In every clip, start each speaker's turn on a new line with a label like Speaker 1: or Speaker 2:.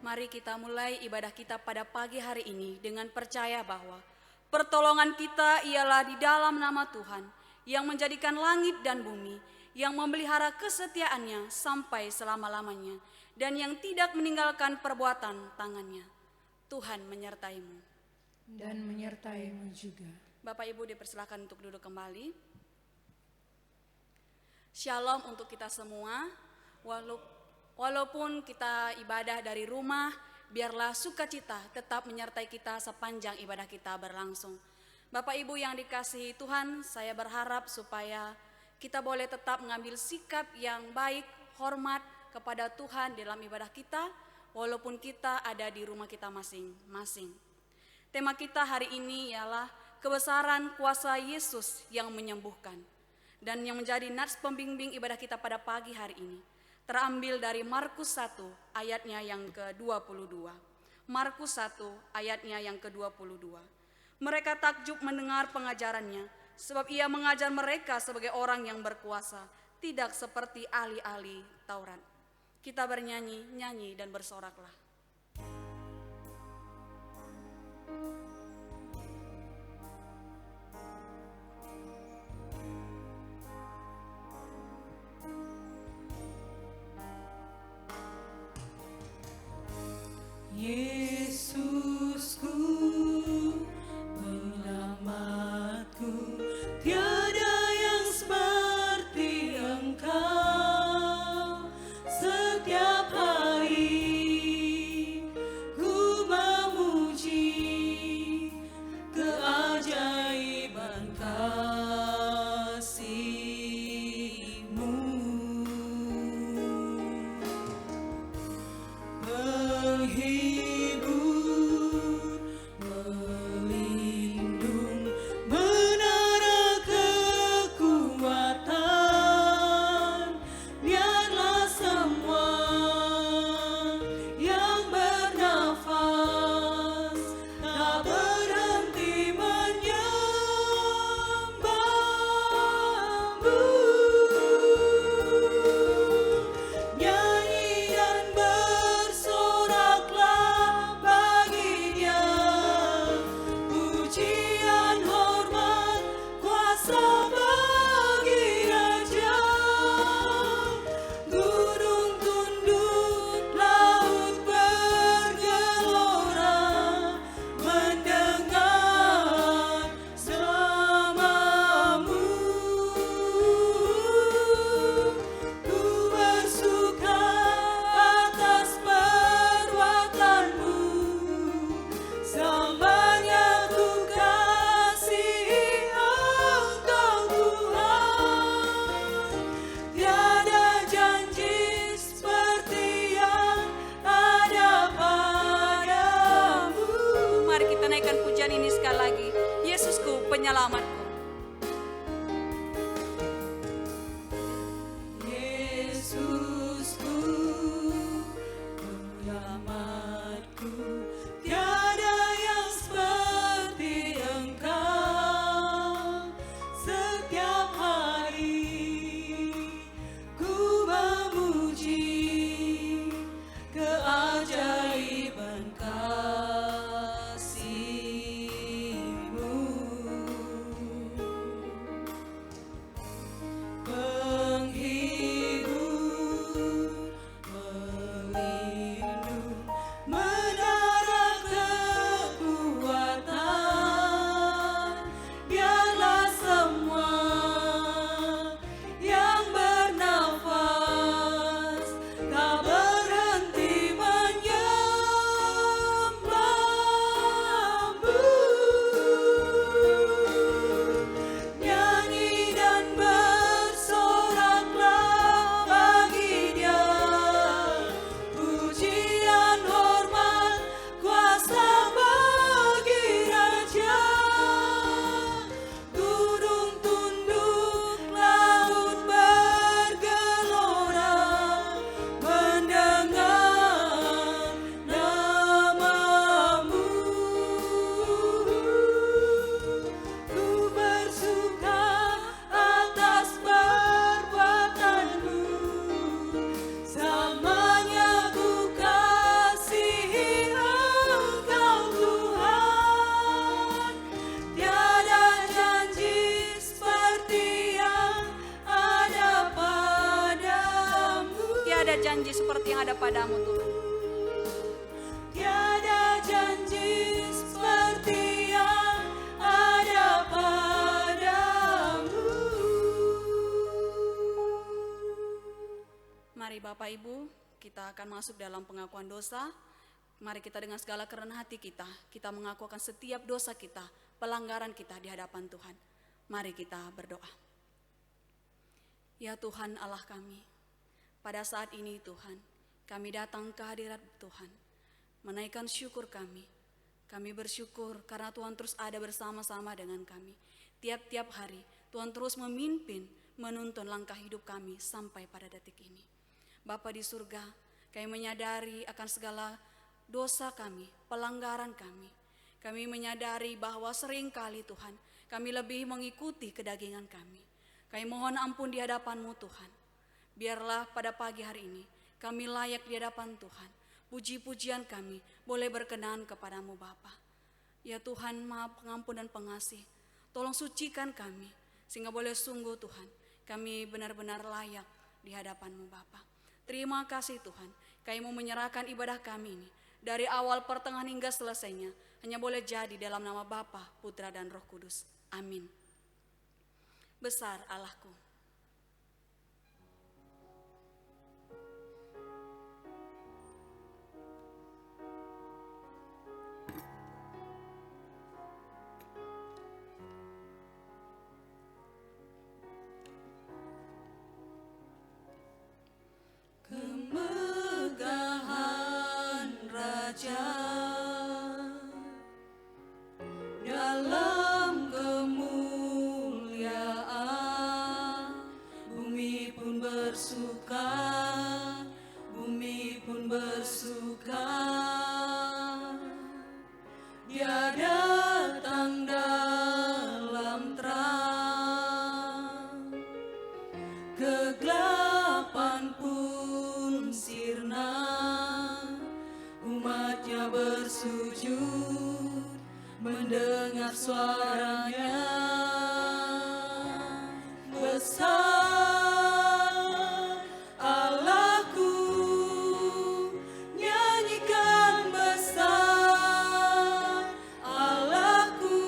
Speaker 1: Mari kita mulai ibadah kita pada pagi hari ini dengan percaya bahwa pertolongan kita ialah di dalam nama Tuhan yang menjadikan langit dan bumi, yang memelihara kesetiaannya sampai selama-lamanya, dan yang tidak meninggalkan perbuatan tangannya. Tuhan menyertaimu.
Speaker 2: Dan menyertaimu juga.
Speaker 1: Bapak Ibu dipersilakan untuk duduk kembali. Shalom untuk kita semua. Walaupun kita ibadah dari rumah, biarlah sukacita tetap menyertai kita sepanjang ibadah kita berlangsung. Bapak Ibu yang dikasihi Tuhan, saya berharap supaya kita boleh tetap mengambil sikap yang baik, hormat kepada Tuhan dalam ibadah kita, walaupun kita ada di rumah kita masing-masing. Tema kita hari ini ialah kebesaran kuasa Yesus yang menyembuhkan. Dan yang menjadi nats pembimbing ibadah kita pada pagi hari ini terambil dari Markus 1 ayatnya yang ke-22. Markus 1 ayatnya yang ke-22. Mereka takjub mendengar pengajarannya, sebab ia mengajar mereka sebagai orang yang berkuasa, tidak seperti ahli-ahli Taurat. Kita bernyanyi, nyanyi dan bersoraklah.
Speaker 2: Yesusku, penyelamatku, tiada yang seperti Engkau. Setiap hari ku memuji keajaiban kasih-Mu. Yesusku, penyelamatku. Yesusku, penyelamatku, tiada yang seperti Engkau. Setiap hari ku memuji keajaiban kasih-Mu.
Speaker 1: kita akan masuk dalam pengakuan dosa. Mari kita dengan segala kerendahan hati kita mengaku akan setiap dosa kita, pelanggaran kita di hadapan Tuhan. Mari kita berdoa. Ya Tuhan Allah kami, pada saat ini Tuhan, kami datang ke hadirat Tuhan, menaikkan syukur kami. Kami bersyukur karena Tuhan terus ada bersama-sama dengan kami. Tiap-tiap hari Tuhan terus memimpin, menuntun langkah hidup kami sampai pada detik ini. Bapa di surga, kami menyadari akan segala dosa kami, pelanggaran kami. Kami menyadari bahwa seringkali Tuhan, kami lebih mengikuti kedagingan kami. Kami mohon ampun di hadapan-Mu Tuhan. Biarlah pada pagi hari ini, kami layak di hadapan Tuhan. Puji-pujian kami boleh berkenan kepadamu Bapa. Ya Tuhan, Maha Pengampun dan Pengasih, tolong sucikan kami, sehingga boleh sungguh Tuhan, kami benar-benar layak di hadapan-Mu Bapa. Terima kasih Tuhan, kami mau menyerahkan ibadah kami ini, dari awal pertengahan hingga selesainya, hanya boleh jadi dalam nama Bapa, Putra dan Roh Kudus. Amin. Besar Allahku.
Speaker 2: Kemegahan Raja dalam kemuliaan, bumi pun bersuka, bumi pun bersuka. Dia datang dalam terang, kegelapan pun sirna, umatnya bersujud mendengar suaranya. Besar Allahku, nyanyikan besar Allahku,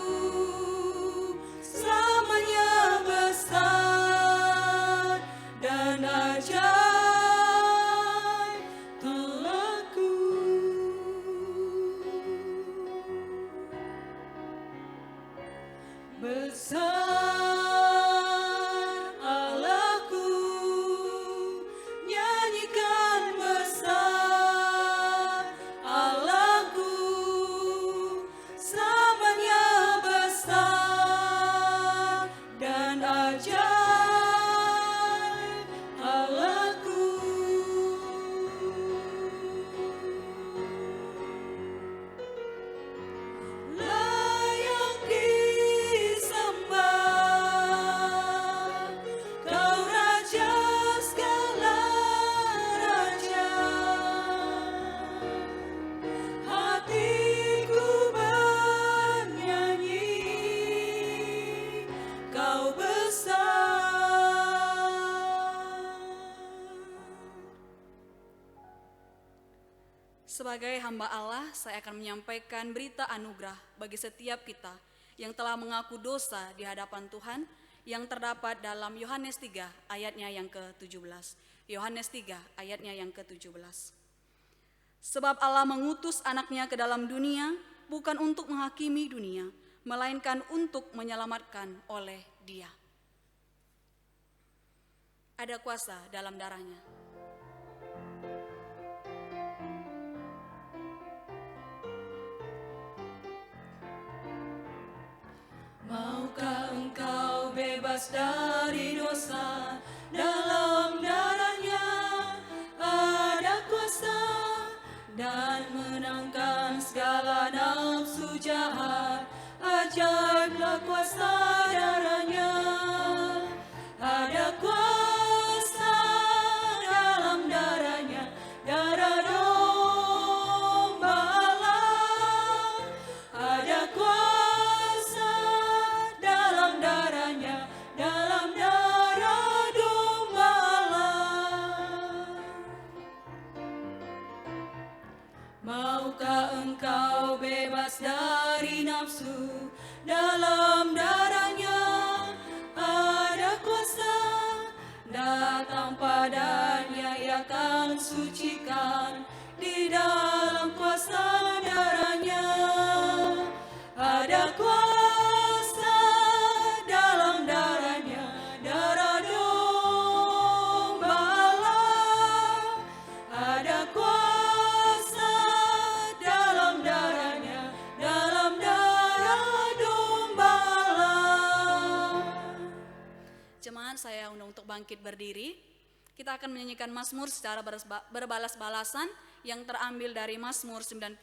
Speaker 2: selamanya besar dan ajaib Allahku. Besar Allahku, nyanyikan besar Allahku, selamanya besar dan ajaib Allahku. Layak disembah, Kau Raja segala raja. Hatiku bernyanyi, Kau besar.
Speaker 1: Sebagai hamba Allah, saya akan menyampaikan berita anugerah bagi setiap kita yang telah mengaku dosa di hadapan Tuhan yang terdapat dalam Yohanes 3 ayatnya yang ke-17. Yohanes 3 ayatnya yang ke-17. Sebab Allah mengutus anaknya ke dalam dunia bukan untuk menghakimi dunia, melainkan untuk menyelamatkan oleh Dia. Ada kuasa dalam darahnya.
Speaker 2: Maukah engkau bebas dari dosa? Dalam darahnya ada kuasa dan menangkan segala nafsu jahat. Ajaiblah kuasa darahnya. Ada kuasa dalam darahnya, darah domba Allah. Ada kuasa dalam darahnya, dalam darah domba Allah. Maukah engkau bebas dari nafsu? Dalam darahnya ada kuasa, datang padanya ia akan sucikan di dalam kuasa darahnya. Ada kuasa dalam darahnya, darah domba Allah. Ada kuasa dalam darahnya, dalam darah domba Allah.
Speaker 1: Jemaat, saya undang untuk bangkit berdiri. Kita akan menyanyikan Mazmur secara berbalas-balasan yang terambil dari Mazmur 99.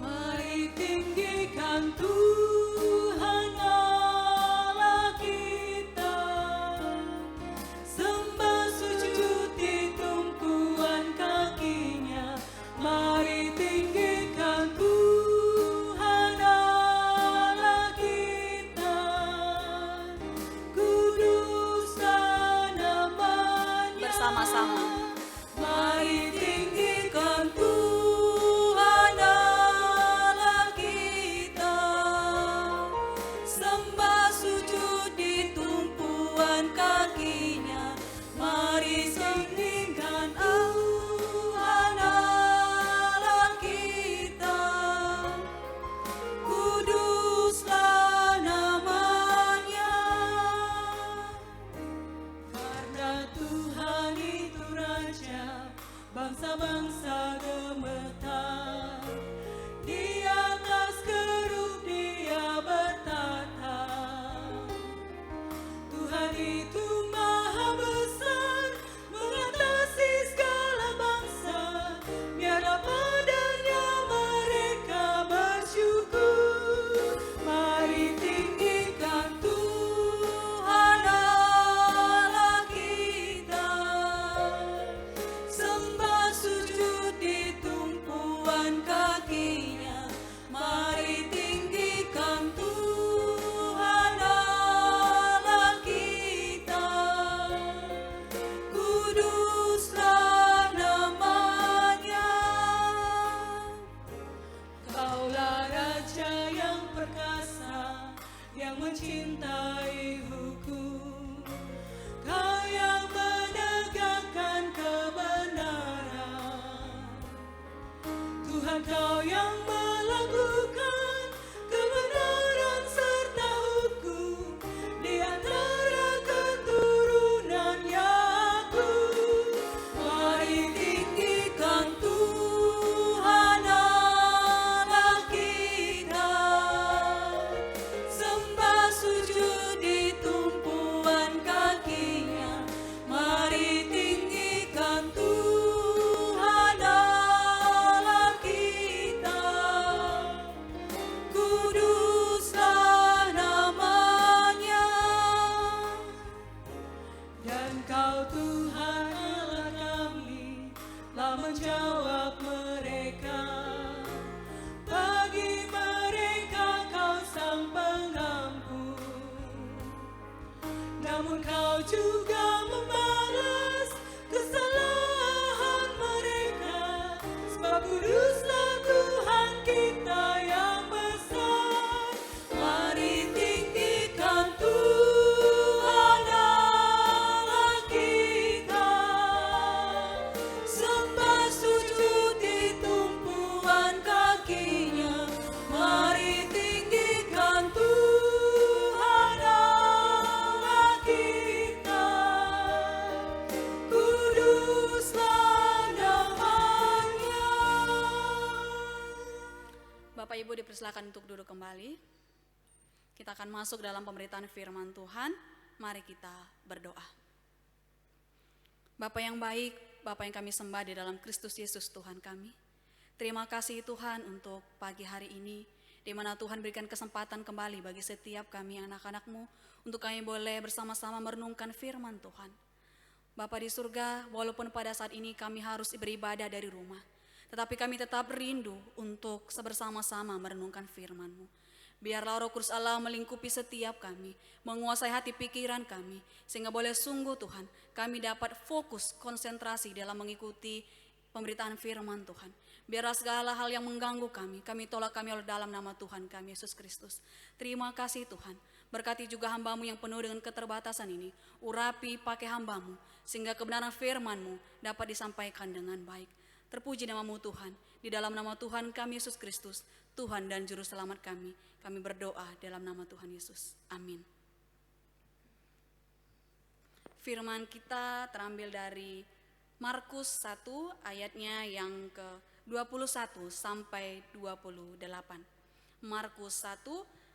Speaker 2: Mari tinggikan Tuhan Allah kita, sembah sujud di tumpuan kakinya. Mari tinggikan Tuhan Allah kita, kuduslah namanya.
Speaker 1: Bersama-sama.
Speaker 2: Mari tinggikan Tuhan Allah kita, sembah sujud di tumpuan kakinya. Mari tinggikan Tuhan Allah kita, kuduslah namanya. Karena Tuhan itu Raja, bangsa-bangsa gemetar. Di atas kerub Dia bertata. Tuhan itu maha besar, mengatasi segala bangsa. Biarlah padanya mereka bersyukur. Mari tinggikan Tuhan Allah kita, sembah sujud di tumpuan kakinya. Mari tinggikan Tuhan Allah kita, kuduslah namanya. Kaulah Raja yang perkasa, yang mencintai hukum. Kau yang menegakkan kebenaran. Tuhan, Kau yang melakukan kebenaran serta hukum di antara keturunan Yakub. Mari tinggikan Tuhan Allah kita, sembah sujud di tumpuan kakinya. Mari tinggikan Tuhan Allah kita, kuduslah namanya. Dan Kau Tuhan Allah kami telah menjawab mereka. Bagi mereka Kau sang pengampun, namun Kau juga membalas kesalahan mereka. Sebab kuduslah Tuhan kita yang besar. Mari tinggikan Tuhan Allah kita, sembah sujud di tumpuan kakinya. Mari tinggikan Tuhan Allah kita, kuduslah namanya.
Speaker 1: Bapak Ibu dipersilakan untuk duduk kembali. Kita akan masuk dalam pemberitaan firman Tuhan. Mari kita berdoa. Bapa yang baik, Bapa yang kami sembah di dalam Kristus Yesus Tuhan kami. Terima kasih Tuhan untuk pagi hari ini, di mana Tuhan berikan kesempatan kembali bagi setiap kami anak-anak-Mu, untuk kami boleh bersama-sama merenungkan firman Tuhan. Bapa di surga, walaupun pada saat ini kami harus beribadah dari rumah, tetapi kami tetap rindu untuk bersama-sama merenungkan firman-Mu. Biarlah Roh Kudus Allah melingkupi setiap kami, menguasai hati pikiran kami, sehingga boleh sungguh Tuhan, kami dapat fokus, konsentrasi dalam mengikuti pemberitaan firman Tuhan. Biarlah segala hal yang mengganggu kami tolak kami oleh dalam nama Tuhan kami, Yesus Kristus. Terima kasih Tuhan, berkati juga hamba-Mu yang penuh dengan keterbatasan ini, urapi pakai hamba-Mu, sehingga kebenaran firman-Mu dapat disampaikan dengan baik. Terpuji nama-Mu Tuhan, di dalam nama Tuhan kami, Yesus Kristus, Tuhan dan Juru Selamat kami berdoa dalam nama Tuhan Yesus. Amin. Firman kita terambil dari Markus 1 ayatnya yang ke-21 sampai 28. Markus 1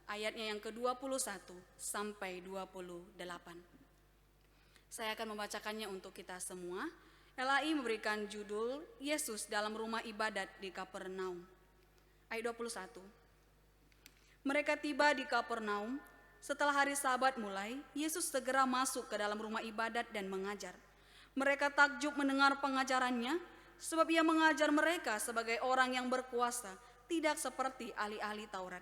Speaker 1: ayatnya yang ke-21 sampai 28. Saya akan membacakannya untuk kita semua. LAI memberikan judul Yesus dalam rumah ibadat di Kapernaum. Ayat 21. Mereka tiba di Kapernaum. Setelah hari Sabat mulai, Yesus segera masuk ke dalam rumah ibadat dan mengajar. Mereka takjub mendengar pengajarannya, sebab ia mengajar mereka sebagai orang yang berkuasa, tidak seperti ahli-ahli Taurat.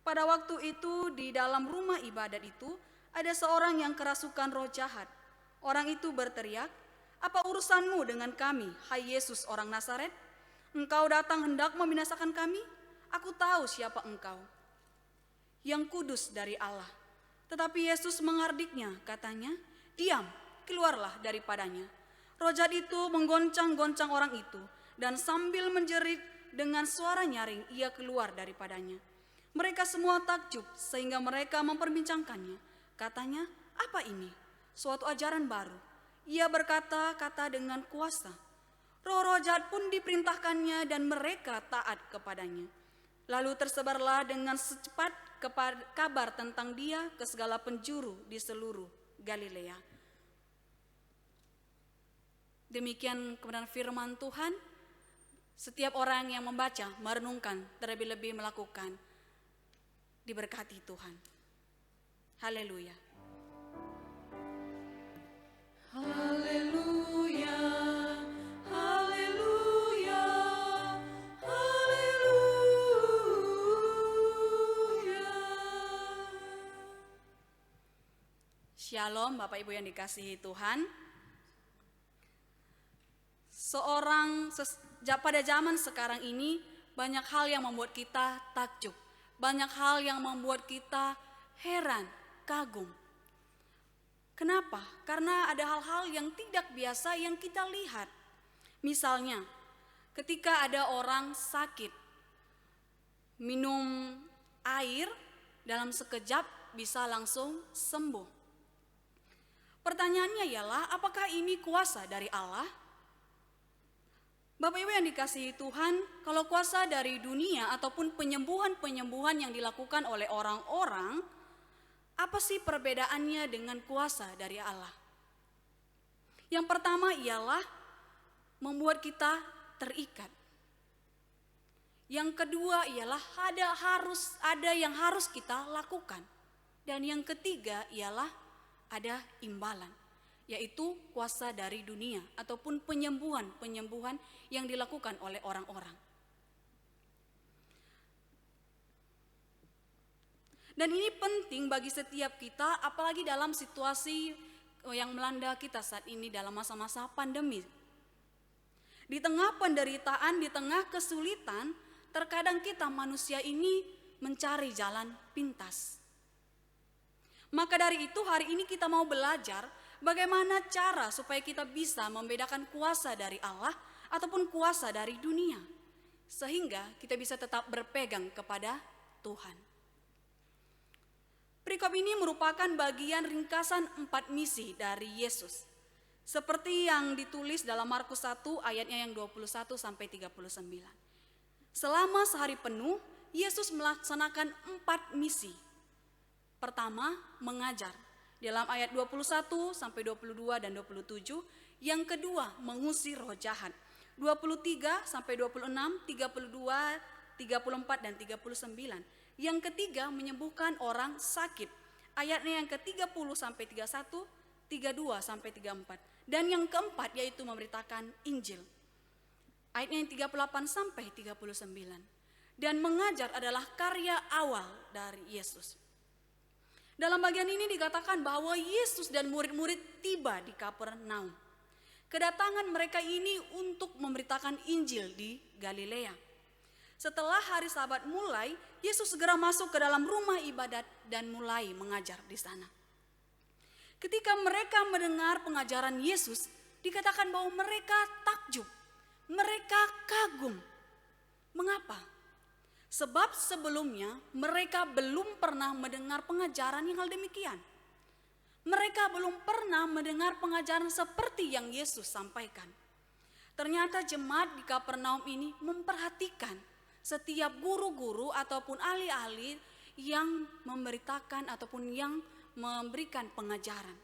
Speaker 1: Pada waktu itu di dalam rumah ibadat itu ada seorang yang kerasukan roh jahat. Orang itu berteriak, "Apa urusanmu dengan kami, hai Yesus orang Nazaret? Engkau datang hendak membinasakan kami? Aku tahu siapa engkau, yang kudus dari Allah." Tetapi Yesus mengardiknya, katanya, "Diam, keluarlah daripadanya." Roh jahat itu menggoncang-goncang orang itu, dan sambil menjerit dengan suara nyaring, ia keluar daripadanya. Mereka semua takjub, sehingga mereka memperbincangkannya. Katanya, "Apa ini? Suatu ajaran baru. Ia berkata-kata dengan kuasa." Roh-roh jahat pun diperintahkannya dan mereka taat kepadanya. Lalu tersebarlah dengan secepat kabar tentang dia ke segala penjuru di seluruh Galilea. Demikian kebenaran firman Tuhan. Setiap orang yang membaca, merenungkan, terlebih-lebih melakukan, diberkati Tuhan. Haleluya.
Speaker 2: Haleluya, haleluya, haleluya.
Speaker 1: Shalom Bapak Ibu yang dikasihi Tuhan. Pada zaman sekarang ini banyak hal yang membuat kita takjub. Banyak hal yang membuat kita heran, kagum. Kenapa? Karena ada hal-hal yang tidak biasa yang kita lihat. Misalnya, ketika ada orang sakit, minum air dalam sekejap bisa langsung sembuh. Pertanyaannya ialah, apakah ini kuasa dari Allah? Bapak Ibu yang dikasihi Tuhan, kalau kuasa dari dunia ataupun penyembuhan-penyembuhan yang dilakukan oleh orang-orang, apa sih perbedaannya dengan kuasa dari Allah? Yang pertama ialah membuat kita terikat. Yang kedua ialah ada yang harus kita lakukan. Dan yang ketiga ialah ada imbalan, yaitu kuasa dari dunia ataupun penyembuhan-penyembuhan yang dilakukan oleh orang-orang. Dan ini penting bagi setiap kita, apalagi dalam situasi yang melanda kita saat ini dalam masa-masa pandemi. Di tengah penderitaan, di tengah kesulitan, terkadang kita manusia ini mencari jalan pintas. Maka dari itu hari ini kita mau belajar bagaimana cara supaya kita bisa membedakan kuasa dari Allah ataupun kuasa dari dunia, sehingga kita bisa tetap berpegang kepada Tuhan. Perikop ini merupakan bagian ringkasan 4 misi dari Yesus, seperti yang ditulis dalam Markus 1 ayatnya yang 21 sampai 39. Selama sehari penuh, Yesus melaksanakan 4 misi. Pertama, mengajar dalam ayat 21 sampai 22 dan 27. Yang kedua, mengusir roh jahat 23 sampai 26, 32, 34 dan 39. Yang ketiga, menyembuhkan orang sakit. Ayatnya yang ke-30 sampai 31, 32 sampai 34. Dan yang keempat yaitu memberitakan Injil. Ayatnya yang 38 sampai 39. Dan mengajar adalah karya awal dari Yesus. Dalam bagian ini dikatakan bahwa Yesus dan murid-murid tiba di Kapernaum. Kedatangan mereka ini untuk memberitakan Injil di Galilea. Setelah hari Sabat mulai, Yesus segera masuk ke dalam rumah ibadat dan mulai mengajar di sana. Ketika mereka mendengar pengajaran Yesus, dikatakan bahwa mereka takjub, mereka kagum. Mengapa? Sebab sebelumnya mereka belum pernah mendengar pengajaran yang hal demikian. Mereka belum pernah mendengar pengajaran seperti yang Yesus sampaikan. Ternyata jemaat di Kapernaum ini memperhatikan setiap guru-guru ataupun ahli-ahli yang memberitakan ataupun yang memberikan pengajaran.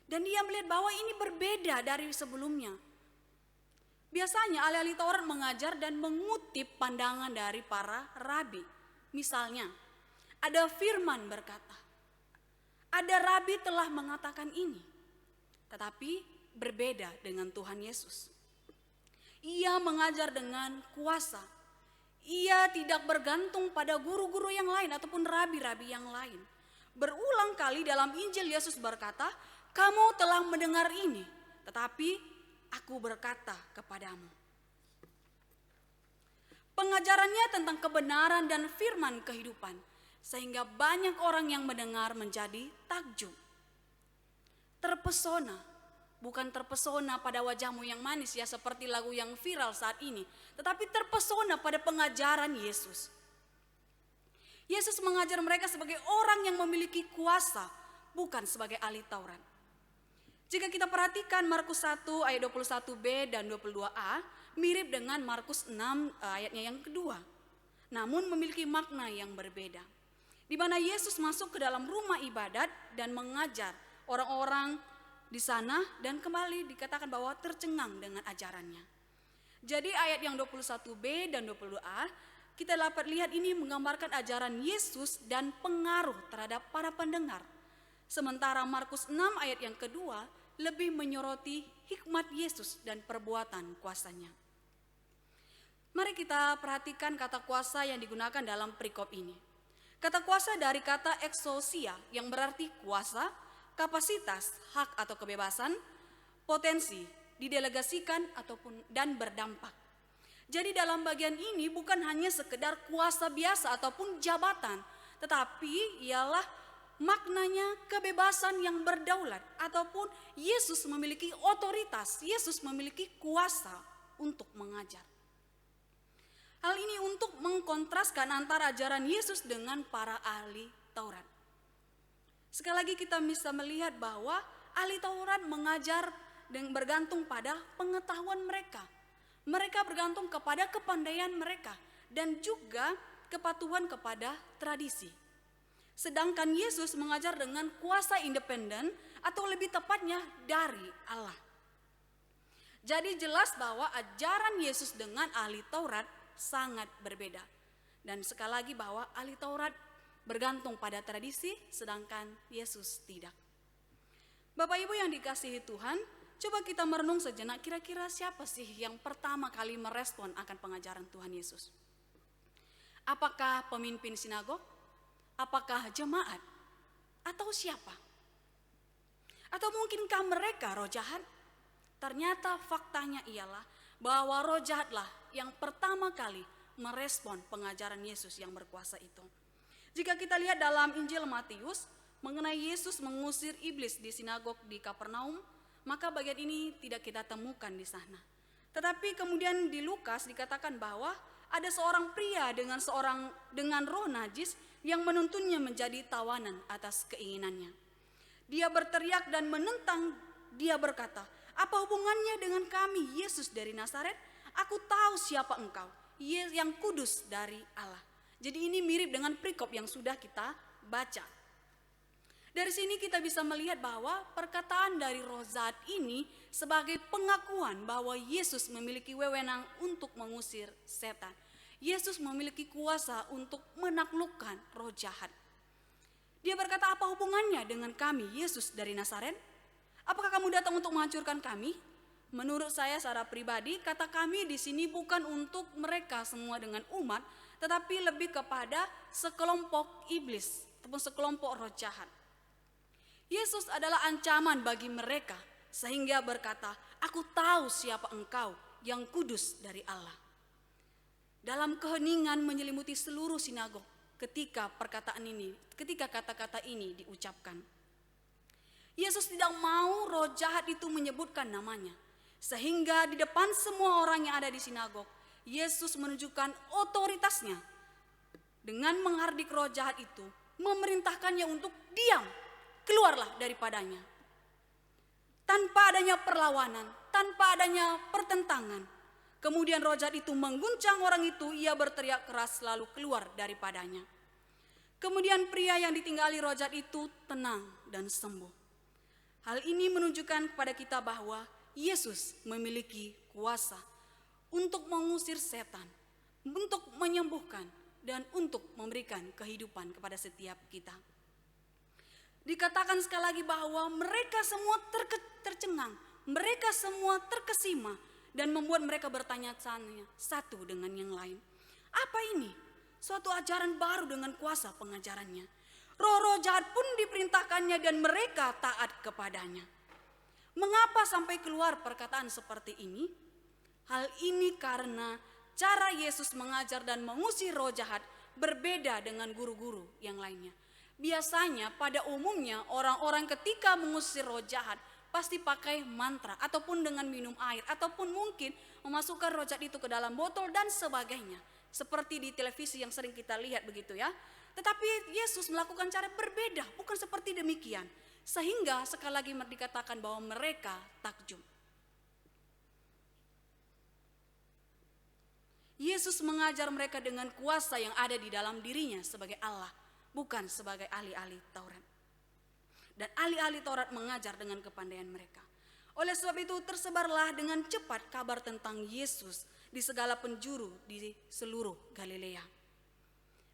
Speaker 1: Dan dia melihat bahwa ini berbeda dari sebelumnya. Biasanya ahli-ahli Taurat mengajar dan mengutip pandangan dari para rabi. Misalnya, ada firman berkata, ada rabi telah mengatakan ini. Tetapi berbeda dengan Tuhan Yesus. Ia mengajar dengan kuasa. Ia tidak bergantung pada guru-guru yang lain ataupun rabi-rabi yang lain. Berulang kali dalam Injil Yesus berkata, kamu telah mendengar ini, tetapi aku berkata kepadamu. Pengajarannya tentang kebenaran dan firman kehidupan, sehingga banyak orang yang mendengar menjadi takjub. Terpesona, bukan terpesona pada wajahmu yang manis ya seperti lagu yang viral saat ini, tetapi terpesona pada pengajaran Yesus. Yesus mengajar mereka sebagai orang yang memiliki kuasa, bukan sebagai ahli Taurat. Jika kita perhatikan Markus 1 ayat 21b dan 22a mirip dengan Markus 6 ayatnya yang kedua. Namun memiliki makna yang berbeda. Di mana Yesus masuk ke dalam rumah ibadat dan mengajar orang-orang di sana dan kembali dikatakan bahwa tercengang dengan ajarannya. Jadi ayat yang 21b dan 22a kita dapat lihat ini menggambarkan ajaran Yesus dan pengaruh terhadap para pendengar. Sementara Markus 6 ayat yang kedua lebih menyoroti hikmat Yesus dan perbuatan kuasanya. Mari kita perhatikan kata kuasa yang digunakan dalam perikop ini. Kata kuasa dari kata exousia yang berarti kuasa, kapasitas, hak atau kebebasan, potensi, didelegasikan ataupun dan berdampak. Jadi dalam bagian ini bukan hanya sekedar kuasa biasa ataupun jabatan, tetapi ialah maknanya kebebasan yang berdaulat ataupun Yesus memiliki otoritas, Yesus memiliki kuasa untuk mengajar. Hal ini untuk mengkontraskan antara ajaran Yesus dengan para ahli Taurat. Sekali lagi kita bisa melihat bahwa ahli Taurat mengajar dan bergantung pada pengetahuan mereka. Mereka bergantung kepada kepandaian mereka dan juga kepatuhan kepada tradisi. Sedangkan Yesus mengajar dengan kuasa independen atau lebih tepatnya dari Allah. Jadi jelas bahwa ajaran Yesus dengan ahli Taurat sangat berbeda. Dan sekali lagi bahwa ahli Taurat bergantung pada tradisi sedangkan Yesus tidak. Bapak Ibu yang dikasihi Tuhan, coba kita merenung sejenak kira-kira siapa sih yang pertama kali merespon akan pengajaran Tuhan Yesus? Apakah pemimpin sinagog? Apakah jemaat? Atau siapa? Atau mungkinkah mereka roh jahat? Ternyata faktanya ialah bahwa roh jahatlah yang pertama kali merespon pengajaran Yesus yang berkuasa itu. Jika kita lihat dalam Injil Matius mengenai Yesus mengusir iblis di sinagog di Kapernaum, maka bagian ini tidak kita temukan di sana. Tetapi kemudian di Lukas dikatakan bahwa ada seorang pria dengan roh najis yang menuntunnya menjadi tawanan atas keinginannya. Dia berteriak dan menentang, dia berkata, "Apa hubungannya dengan kami, Yesus dari Nazaret? Aku tahu siapa engkau, yang kudus dari Allah." Jadi ini mirip dengan perikop yang sudah kita baca. Dari sini kita bisa melihat bahwa perkataan dari roh jahat ini sebagai pengakuan bahwa Yesus memiliki wewenang untuk mengusir setan. Yesus memiliki kuasa untuk menaklukkan roh jahat. Dia berkata, "Apa hubungannya dengan kami, Yesus dari Nazaret? Apakah kamu datang untuk menghancurkan kami? Menurut saya secara pribadi, kata kami di sini bukan untuk mereka semua dengan umat, tetapi lebih kepada sekelompok iblis ataupun sekelompok roh jahat. Yesus adalah ancaman bagi mereka sehingga berkata, "Aku tahu siapa engkau, yang kudus dari Allah." Dalam keheningan menyelimuti seluruh sinagog ketika kata-kata ini diucapkan. Yesus tidak mau roh jahat itu menyebutkan namanya. Sehingga di depan semua orang yang ada di sinagog, Yesus menunjukkan otoritasnya. Dengan menghardik roh jahat itu, memerintahkannya untuk diam, keluarlah daripadanya. Tanpa adanya perlawanan, tanpa adanya pertentangan. Kemudian roh jahat itu mengguncang orang itu, ia berteriak keras lalu keluar daripadanya. Kemudian pria yang ditinggali roh jahat itu tenang dan sembuh. Hal ini menunjukkan kepada kita bahwa Yesus memiliki kuasa untuk mengusir setan, untuk menyembuhkan, dan untuk memberikan kehidupan kepada setiap kita. Dikatakan sekali lagi bahwa mereka semua tercengang, mereka semua terkesima, dan membuat mereka bertanya-tanya satu dengan yang lain. Apa ini? Suatu ajaran baru dengan kuasa pengajarannya. Roh-roh jahat pun diperintahkannya dan mereka taat kepadanya. Mengapa sampai keluar perkataan seperti ini? Hal ini karena cara Yesus mengajar dan mengusir roh jahat berbeda dengan guru-guru yang lainnya. Biasanya pada umumnya orang-orang ketika mengusir roh jahat pasti pakai mantra ataupun dengan minum air ataupun mungkin memasukkan roh jahat itu ke dalam botol dan sebagainya. Seperti di televisi yang sering kita lihat begitu ya. Tetapi Yesus melakukan cara berbeda, bukan seperti demikian. Sehingga sekali lagi dikatakan bahwa mereka takjub. Yesus mengajar mereka dengan kuasa yang ada di dalam dirinya sebagai Allah, bukan sebagai ahli-ahli Taurat. Dan ahli-ahli Taurat mengajar dengan kepandaian mereka. Oleh sebab itu tersebarlah dengan cepat kabar tentang Yesus di segala penjuru di seluruh Galilea.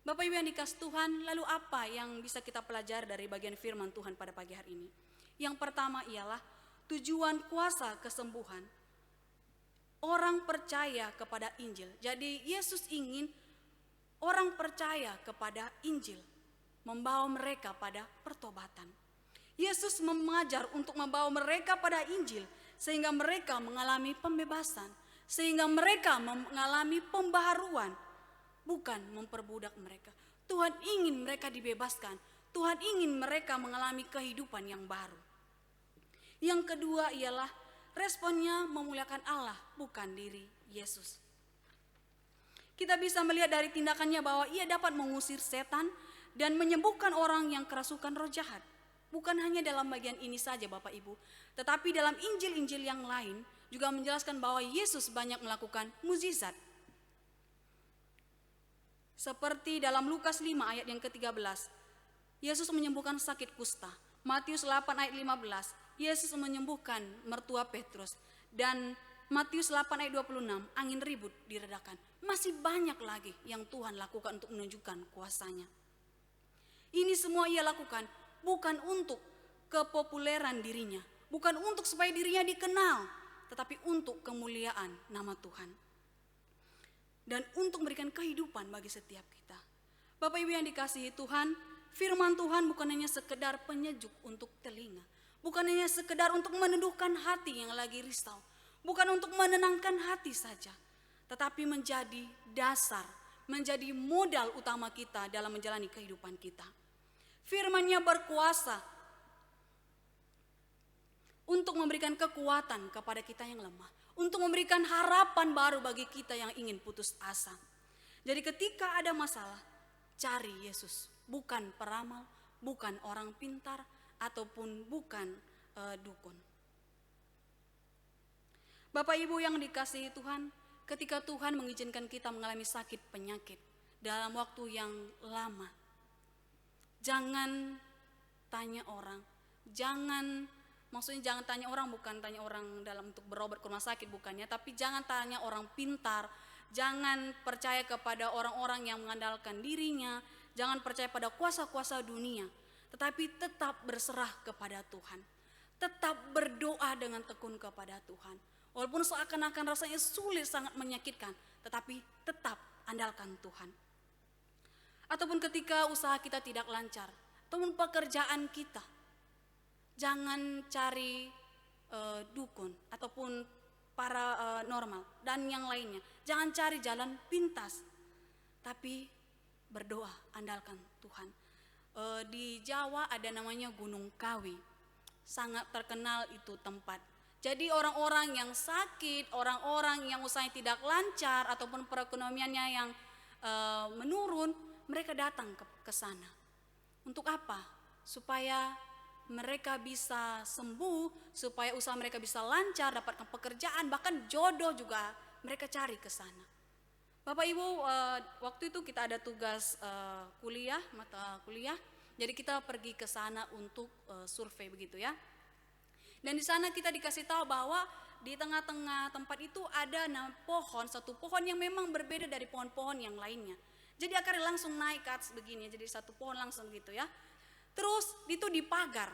Speaker 1: Bapak Ibu yang dikasih Tuhan, lalu apa yang bisa kita pelajari dari bagian firman Tuhan pada pagi hari ini? Yang pertama ialah tujuan kuasa kesembuhan. Orang percaya kepada Injil. Jadi Yesus ingin orang percaya kepada Injil, membawa mereka pada pertobatan. Yesus mengajar untuk membawa mereka pada Injil sehingga mereka mengalami pembebasan, sehingga mereka mengalami pembaharuan. Bukan memperbudak mereka. Tuhan ingin mereka dibebaskan. Tuhan ingin mereka mengalami kehidupan yang baru. Yang kedua ialah responnya memuliakan Allah, bukan diri Yesus. Kita bisa melihat dari tindakannya bahwa ia dapat mengusir setan dan menyembuhkan orang yang kerasukan roh jahat. Bukan hanya dalam bagian ini saja Bapak Ibu, tetapi dalam Injil-Injil yang lain juga menjelaskan bahwa Yesus banyak melakukan mukjizat. Seperti dalam Lukas 5 ayat yang ke-13, Yesus menyembuhkan sakit kusta. Matius 8 ayat 15, Yesus menyembuhkan mertua Petrus. Dan Matius 8 ayat 26, angin ribut diredakan. Masih banyak lagi yang Tuhan lakukan untuk menunjukkan kuasanya. Ini semua ia lakukan bukan untuk kepopuleran dirinya, bukan untuk supaya dirinya dikenal, tetapi untuk kemuliaan nama Tuhan. Dan untuk memberikan kehidupan bagi setiap kita. Bapak Ibu yang dikasihi Tuhan, firman Tuhan bukan hanya sekedar penyejuk untuk telinga. Bukan hanya sekedar untuk meneduhkan hati yang lagi risau. Bukan untuk menenangkan hati saja. Tetapi menjadi dasar, menjadi modal utama kita dalam menjalani kehidupan kita. Firman-Nya berkuasa untuk memberikan kekuatan kepada kita yang lemah. Untuk memberikan harapan baru bagi kita yang ingin putus asa. Jadi ketika ada masalah, cari Yesus. Bukan peramal, bukan orang pintar, ataupun bukan dukun. Bapak Ibu yang dikasihi Tuhan, ketika Tuhan mengizinkan kita mengalami sakit penyakit dalam waktu yang lama, jangan tanya orang, maksudnya jangan tanya orang, bukan tanya orang dalam untuk berobat ke rumah sakit, bukannya. Tapi jangan tanya orang pintar, jangan percaya kepada orang-orang yang mengandalkan dirinya, jangan percaya pada kuasa-kuasa dunia. Tetapi tetap berserah kepada Tuhan. Tetap berdoa dengan tekun kepada Tuhan. Walaupun seakan-akan rasanya sulit, sangat menyakitkan, tetapi tetap andalkan Tuhan. Ataupun ketika usaha kita tidak lancar, ataupun pekerjaan kita, jangan cari dukun ataupun paranormal dan yang lainnya. Jangan cari jalan pintas, tapi berdoa, andalkan Tuhan. Di Jawa ada namanya Gunung Kawi, sangat terkenal itu tempat. Jadi orang-orang yang sakit, orang-orang yang usahanya tidak lancar ataupun perekonomiannya yang menurun, mereka datang ke sana. Untuk apa? Supaya mereka bisa sembuh, supaya usaha mereka bisa lancar, dapatkan pekerjaan, bahkan jodoh juga mereka cari ke sana. Bapak Ibu, waktu itu kita ada tugas mata kuliah, jadi kita pergi ke sana untuk survei begitu ya. Dan di sana kita dikasih tahu bahwa di tengah-tengah tempat itu ada satu pohon yang memang berbeda dari pohon-pohon yang lainnya. Jadi akarnya langsung naik ke atas begini, jadi satu pohon langsung gitu ya. Terus itu dipagar.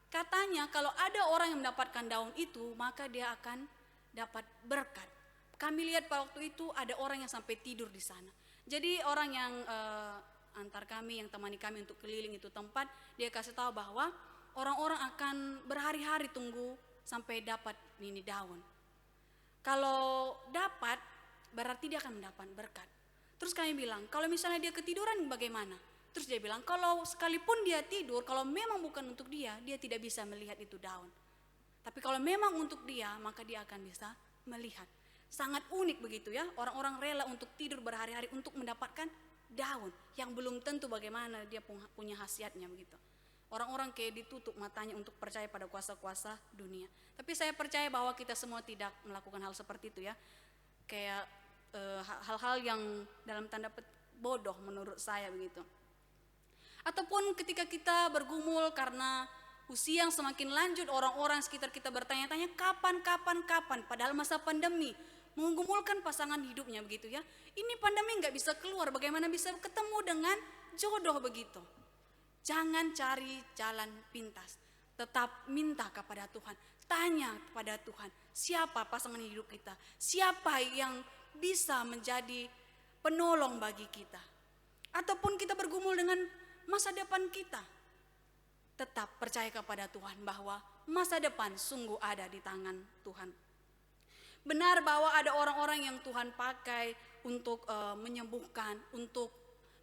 Speaker 1: Katanya kalau ada orang yang mendapatkan daun itu, maka dia akan dapat berkat. Kami lihat pada waktu itu ada orang yang sampai tidur di sana. Jadi orang yang antar kami, yang temani kami untuk keliling itu tempat, dia kasih tahu bahwa orang-orang akan berhari-hari tunggu sampai dapat ini daun. Kalau dapat, berarti dia akan mendapat berkat. Terus kami bilang, kalau misalnya dia ketiduran bagaimana? Terus dia bilang, kalau sekalipun dia tidur, kalau memang bukan untuk dia tidak bisa melihat itu daun. Tapi kalau memang untuk dia, maka dia akan bisa melihat. Sangat unik begitu ya, orang-orang rela untuk tidur berhari-hari untuk mendapatkan daun yang belum tentu bagaimana dia punya khasiatnya begitu. Orang-orang kayak ditutup matanya untuk percaya pada kuasa-kuasa dunia. Tapi saya percaya bahwa kita semua tidak melakukan hal seperti itu ya. Kayak hal-hal yang dalam tanda petik bodoh menurut saya begitu. Ataupun ketika kita bergumul karena usia yang semakin lanjut, orang-orang sekitar kita bertanya-tanya kapan, padahal masa pandemi menggumulkan pasangan hidupnya begitu ya. Ini pandemi nggak bisa keluar, bagaimana bisa ketemu dengan jodoh begitu. Jangan cari jalan pintas, tetap minta kepada Tuhan, tanya kepada Tuhan, siapa pasangan hidup kita, siapa yang bisa menjadi penolong bagi kita. Ataupun kita bergumul dengan masa depan kita, tetap percaya kepada Tuhan bahwa masa depan sungguh ada di tangan Tuhan. Benar bahwa ada orang-orang yang Tuhan pakai untuk menyembuhkan, untuk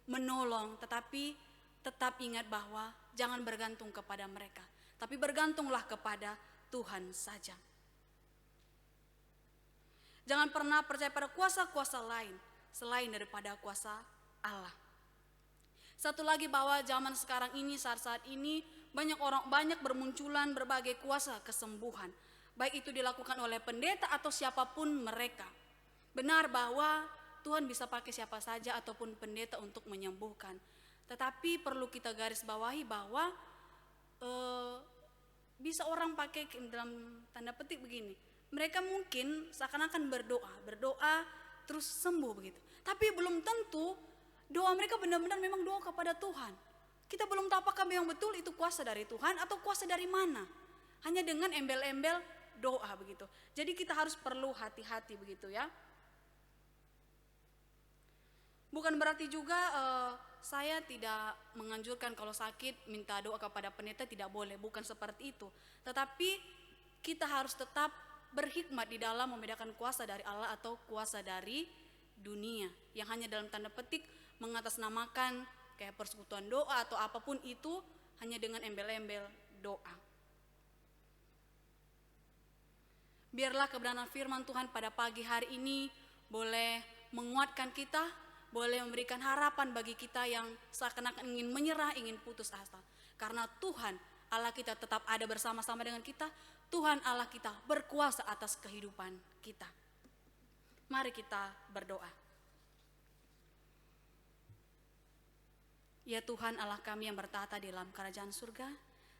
Speaker 1: menolong, tetapi tetap ingat bahwa jangan bergantung kepada mereka, tapi bergantunglah kepada Tuhan saja. Jangan pernah percaya pada kuasa-kuasa lain selain daripada kuasa Allah. Satu lagi bahwa zaman sekarang ini, saat-saat ini banyak bermunculan berbagai kuasa kesembuhan, baik itu dilakukan oleh pendeta atau siapapun mereka. Benar bahwa Tuhan bisa pakai siapa saja ataupun pendeta untuk menyembuhkan. Tetapi perlu kita garis bawahi bahwa bisa orang pakai dalam tanda petik begini. Mereka mungkin seakan-akan berdoa terus sembuh begitu. Tapi belum tentu doa mereka benar-benar memang doa kepada Tuhan. Kita belum tahu apakah memang betul itu kuasa dari Tuhan atau kuasa dari mana. Hanya dengan embel-embel doa begitu. Jadi kita harus perlu hati-hati begitu ya. Bukan berarti juga saya tidak menganjurkan kalau sakit minta doa kepada pendeta, tidak boleh, bukan seperti itu. Tetapi kita harus tetap berhikmat di dalam membedakan kuasa dari Allah atau kuasa dari dunia yang hanya dalam tanda petik mengatasnamakan kayak persekutuan doa atau apapun itu hanya dengan embel-embel doa. Biarlah kebenaran firman Tuhan pada pagi hari ini boleh menguatkan kita, boleh memberikan harapan bagi kita yang seakan-akan ingin menyerah, ingin putus asa. Karena Tuhan Allah kita tetap ada bersama-sama dengan kita. Tuhan Allah kita berkuasa atas kehidupan kita. Mari kita berdoa. Ya Tuhan Allah kami yang bertata di dalam kerajaan surga,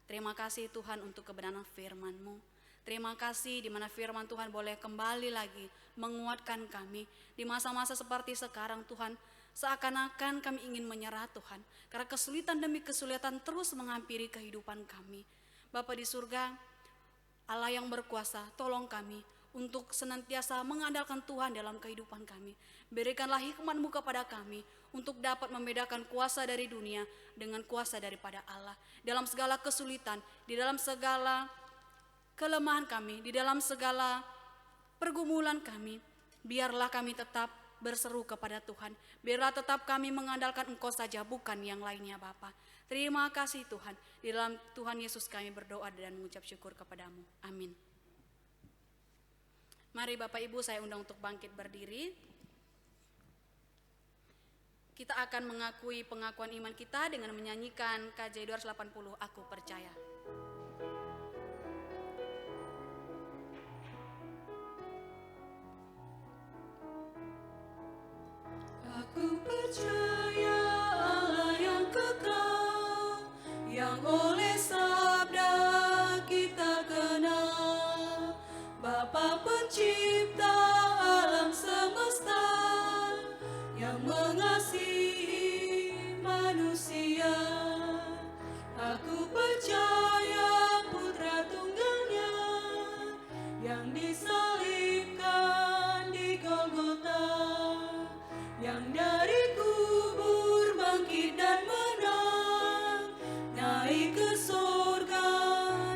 Speaker 1: terima kasih Tuhan untuk kebenaran firman-Mu. Terima kasih di mana firman Tuhan boleh kembali lagi menguatkan kami di masa-masa seperti sekarang Tuhan. Seakan-akan kami ingin menyerah Tuhan, karena kesulitan demi kesulitan terus menghampiri kehidupan kami. Bapa di surga, Allah yang berkuasa, tolong kami untuk senantiasa mengandalkan Tuhan dalam kehidupan kami. Berikanlah hikmat-Mu kepada kami untuk dapat membedakan kuasa dari dunia dengan kuasa daripada Allah. Dalam segala kesulitan, di dalam segala kelemahan kami, di dalam segala pergumulan kami, biarlah kami tetap berseru kepada Tuhan. Biarlah tetap kami mengandalkan Engkau saja, bukan yang lainnya Bapa. Terima kasih Tuhan. Di dalam Tuhan Yesus kami berdoa dan mengucap syukur kepadamu. Amin. Mari Bapak Ibu saya undang untuk bangkit berdiri. Kita akan mengakui pengakuan iman kita dengan menyanyikan KJ 280, Aku Percaya.
Speaker 2: Aku percaya Allah yang kekal, yang oleh sabda kita kenal, Bapa pencipta alam semesta, yang mengasihi manusia. Aku percaya Putra Tunggalnya, yang disalibkan di Golgota, yang dari kubur bangkit dan menang, naik ke surga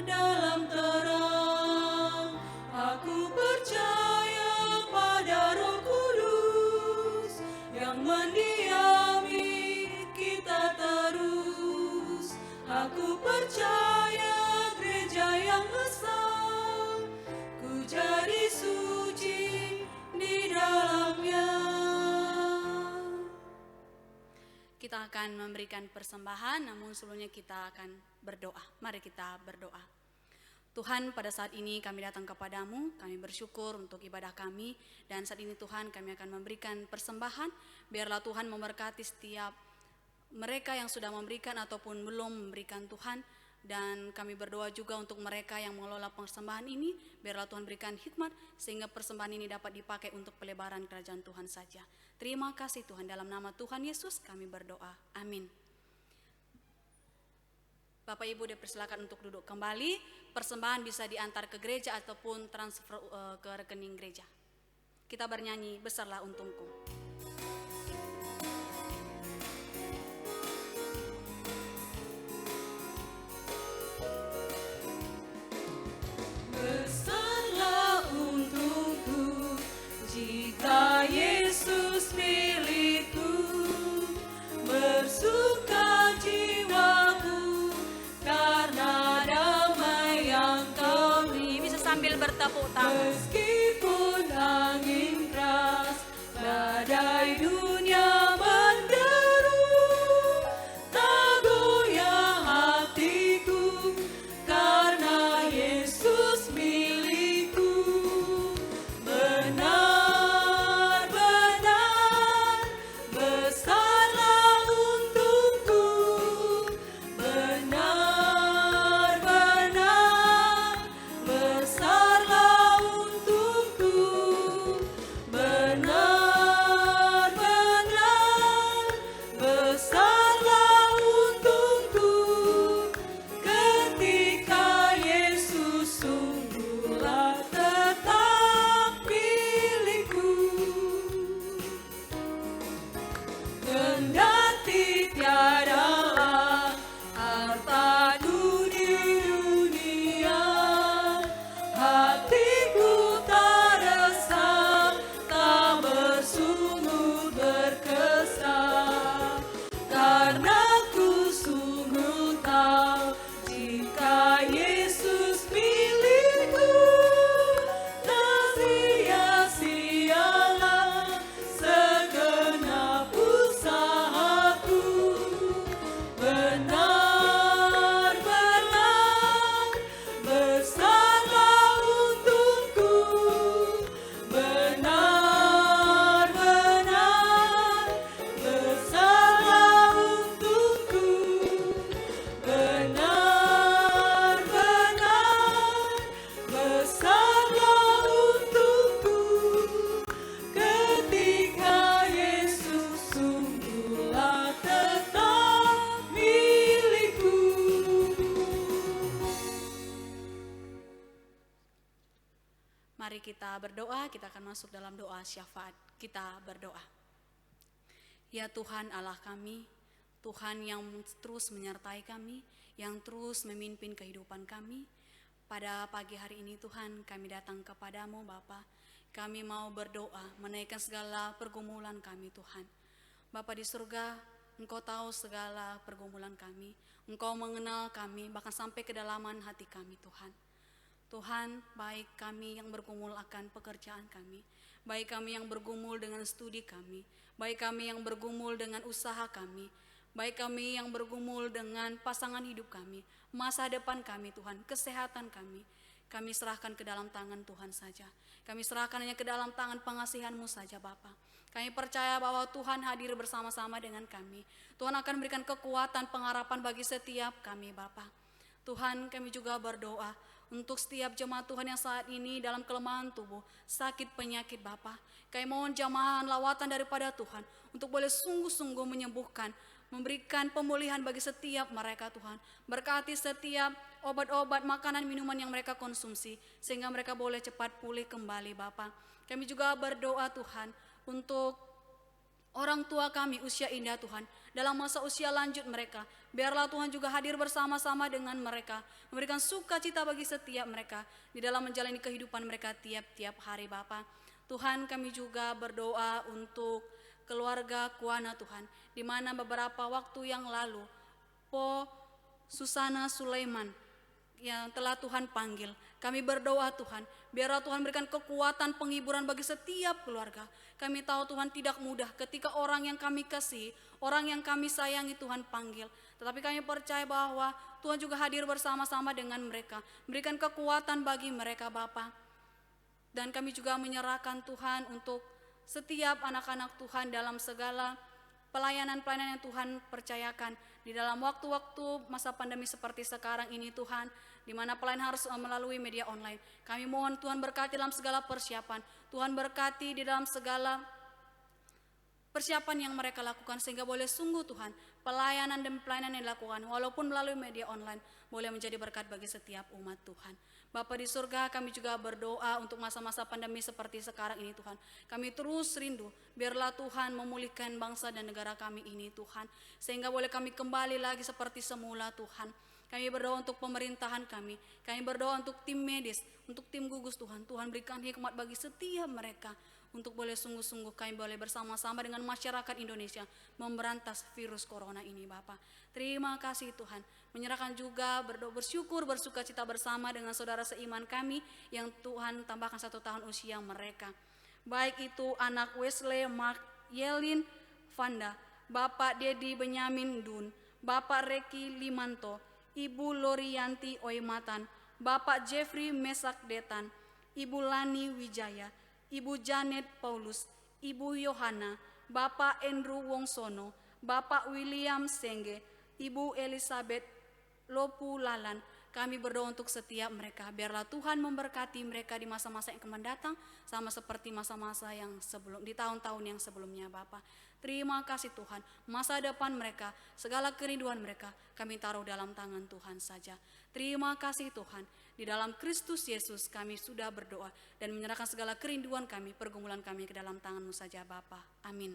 Speaker 2: dalam terang. Aku percaya pada Roh Kudus yang mendiami kita terus. Aku percaya gereja yang besar, ku jadi suci di dalamnya.
Speaker 1: Kita akan memberikan persembahan, namun sebelumnya kita akan berdoa. Mari kita berdoa. Tuhan, pada saat ini kami datang kepadamu, kami bersyukur untuk ibadah kami, dan saat ini Tuhan kami akan memberikan persembahan. Biarlah Tuhan memberkati setiap mereka yang sudah memberikan ataupun belum memberikan Tuhan. Dan kami berdoa juga untuk mereka yang mengelola persembahan ini, biarlah Tuhan berikan hikmat sehingga persembahan ini dapat dipakai untuk pelebaran kerajaan Tuhan saja. Terima kasih Tuhan, dalam nama Tuhan Yesus kami berdoa. Amin. Bapak Ibu dipersilakan untuk duduk kembali. Persembahan bisa diantar ke gereja ataupun transfer ke rekening gereja. Kita bernyanyi Besarlah Untungku.
Speaker 2: Besarlah untungku jika Yesus milikku, bersuka jiwaku karena damai yang Kau beri.
Speaker 1: Bisa sambil bertepuk tangan.
Speaker 2: Meskipun angin keras, badai dunia menderu, tak goyah hatiku karena Yesus milikku. Benar-benar besarlah untungku, benar-benar besarlah untungku, benar-benar
Speaker 1: kita berdoa, kita akan masuk dalam doa syafaat. Kita berdoa. Ya Tuhan Allah kami, Tuhan yang terus menyertai kami, yang terus memimpin kehidupan kami. Pada pagi hari ini Tuhan, kami datang kepadamu Bapa. Kami mau berdoa, menaikkan segala pergumulan kami Tuhan. Bapa di surga, Engkau tahu segala pergumulan kami. Engkau mengenal kami, bahkan sampai kedalaman hati kami Tuhan. Tuhan, baik kami yang bergumul akan pekerjaan kami, baik kami yang bergumul dengan studi kami, baik kami yang bergumul dengan usaha kami, baik kami yang bergumul dengan pasangan hidup kami, masa depan kami Tuhan, kesehatan kami serahkan ke dalam tangan Tuhan saja. Kami serahkan hanya ke dalam tangan pengasihan-Mu saja Bapa. Kami percaya bahwa Tuhan hadir bersama-sama dengan kami. Tuhan akan memberikan kekuatan, pengharapan bagi setiap kami Bapa. Tuhan, kami juga berdoa untuk setiap jemaat Tuhan yang saat ini dalam kelemahan tubuh, sakit penyakit Bapa. Kami mohon jamahan lawatan daripada Tuhan untuk boleh sungguh-sungguh menyembuhkan, memberikan pemulihan bagi setiap mereka Tuhan. Berkati setiap obat-obat, makanan, minuman yang mereka konsumsi, sehingga mereka boleh cepat pulih kembali Bapa. Kami juga berdoa Tuhan untuk orang tua kami usia indah Tuhan, dalam masa usia lanjut mereka, biarlah Tuhan juga hadir bersama-sama dengan mereka, memberikan sukacita bagi setiap mereka di dalam menjalani kehidupan mereka tiap-tiap hari Bapa. Tuhan, kami juga berdoa untuk keluarga Kuana Tuhan, di mana beberapa waktu yang lalu Po Susana Sulaiman yang telah Tuhan panggil. Kami berdoa Tuhan, biarlah Tuhan berikan kekuatan penghiburan bagi setiap keluarga. Kami tahu Tuhan tidak mudah ketika orang yang kami kasih, orang yang kami sayangi Tuhan panggil. Tetapi kami percaya bahwa Tuhan juga hadir bersama-sama dengan mereka, berikan kekuatan bagi mereka Bapa. Dan kami juga menyerahkan Tuhan untuk setiap anak-anak Tuhan dalam segala pelayanan-pelayanan yang Tuhan percayakan di dalam waktu-waktu masa pandemi seperti sekarang ini Tuhan, di mana pelayanan harus melalui media online. Kami mohon Tuhan berkati dalam segala persiapan, Tuhan berkati di dalam segala persiapan yang mereka lakukan, sehingga boleh sungguh Tuhan pelayanan dan pelayanan yang dilakukan walaupun melalui media online boleh menjadi berkat bagi setiap umat Tuhan. Bapa di surga, kami juga berdoa untuk masa-masa pandemi seperti sekarang ini Tuhan. Kami terus rindu, biarlah Tuhan memulihkan bangsa dan negara kami ini Tuhan, sehingga boleh kami kembali lagi seperti semula Tuhan. Kami berdoa untuk pemerintahan kami berdoa untuk tim medis, untuk tim gugus Tuhan. Tuhan berikan hikmat bagi setiap mereka, untuk boleh sungguh-sungguh kami boleh bersama-sama dengan masyarakat Indonesia memberantas virus corona ini Bapa. Terima kasih Tuhan. Menyerahkan juga berdoa, bersyukur, bersukacita bersama dengan saudara seiman kami yang Tuhan tambahkan 1 tahun usia mereka. Baik itu anak Wesley Mark Yelin Vanda, Bapak Dedi Benyamin Dun, Bapak Reki Limanto, Ibu Lorianti Oimatan, Bapak Jeffrey Mesak Detan, Ibu Lani Wijaya, Ibu Janet Paulus, Ibu Yohana, Bapak Andrew Wongsono, Bapak William Senge, Ibu Elizabeth Lopu Lalan. Kami berdoa untuk setiap mereka, biarlah Tuhan memberkati mereka di masa-masa yang akan mendatang, sama seperti masa-masa yang sebelum, di tahun-tahun yang sebelumnya Bapa. Terima kasih Tuhan, masa depan mereka, segala kerinduan mereka kami taruh dalam tangan Tuhan saja. Terima kasih Tuhan, di dalam Kristus Yesus kami sudah berdoa dan menyerahkan segala kerinduan kami, pergumulan kami ke dalam tangan-Mu saja Bapa. Amin.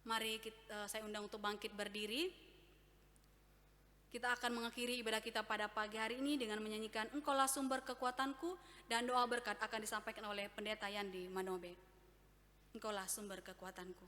Speaker 1: Mari saya undang untuk bangkit berdiri. Kita akan mengakhiri ibadah kita pada pagi hari ini dengan menyanyikan Engkaulah Sumber Kekuatanku, dan doa berkat akan disampaikan oleh Pendeta Yandi Manobe. Engkaulah sumber kekuatanku.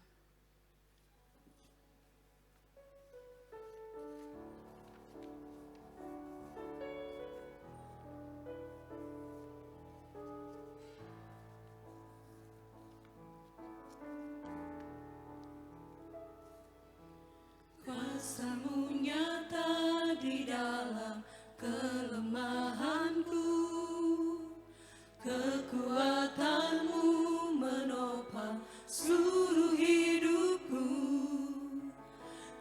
Speaker 2: Kuasa-Mu nyata di dalam kelemahanku, kekuatan-Mu menopang seluruh hidupku.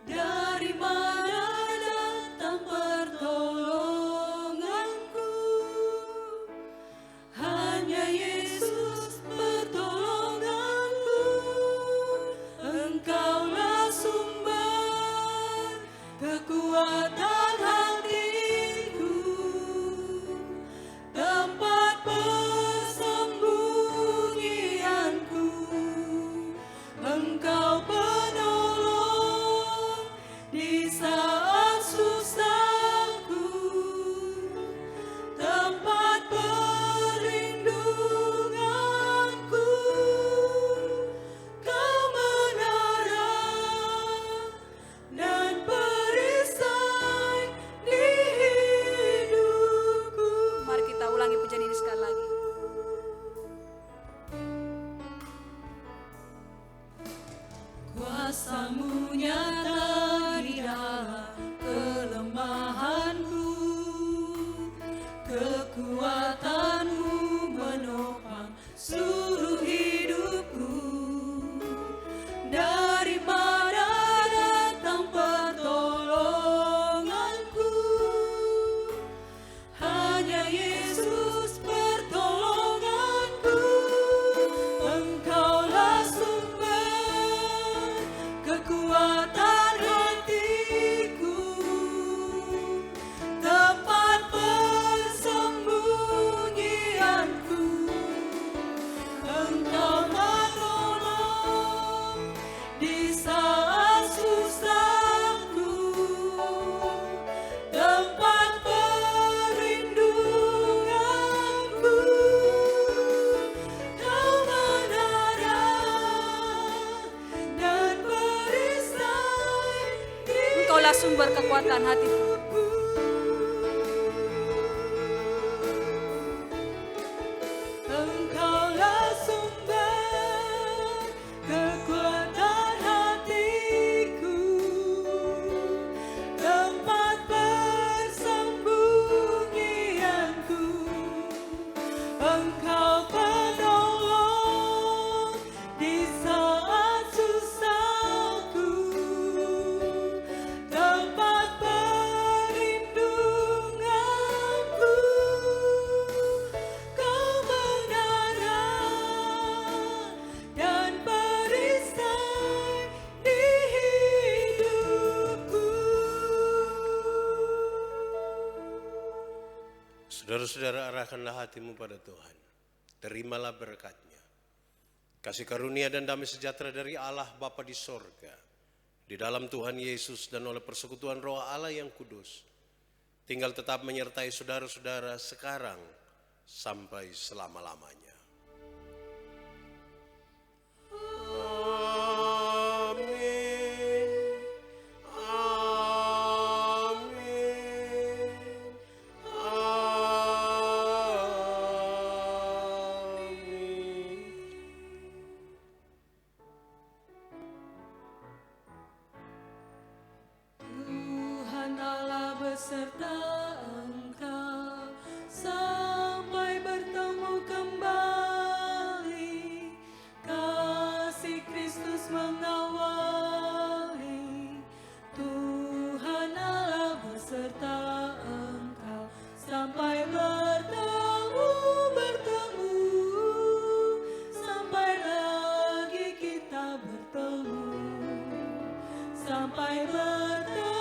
Speaker 2: Dari mana datang pertolonganku? Hanya Yesus pertolonganku. Engkaulah sumber kekuatan hatiku. Kuasa-Mu nyata di dalam kelemahanku, kekuatan-Mu menopang seluruh hidupku. Dari mana datang pertolonganku? Hanya Yesus pertolonganku. Engkaulah sumber kekuatan hatiku, tempat persembunyianku. Engkau menolong di saat susahku, tempat perlindunganku. Kau menara dan perisai
Speaker 1: Engkaulah sumber kekuatan hatiku.
Speaker 2: Engkaulah sumber kekuatan hatiku, tempat persembunyianku. Engkau penolong di saat susahku, tempat perlindunganku. Kau menara dan perisai di hidupku.
Speaker 3: Saudara-saudara, arahkanlah hatimu pada Tuhan. Terimalah berkat-Nya. Kasih karunia dan damai sejahtera dari Allah Bapa di sorga, di dalam Tuhan Yesus dan oleh persekutuan Roh Allah yang kudus, tinggal tetap menyertai saudara-saudara sekarang sampai selama-lamanya. Amin. Amin. Amin.
Speaker 2: Tuhan Allah beserta engkau sampai bertemu kembali. Kasih Kristus mengawali. Tuhan Allah beserta engkau sampai bertemu, sampai lagi kita bertemu, sampai bertemu.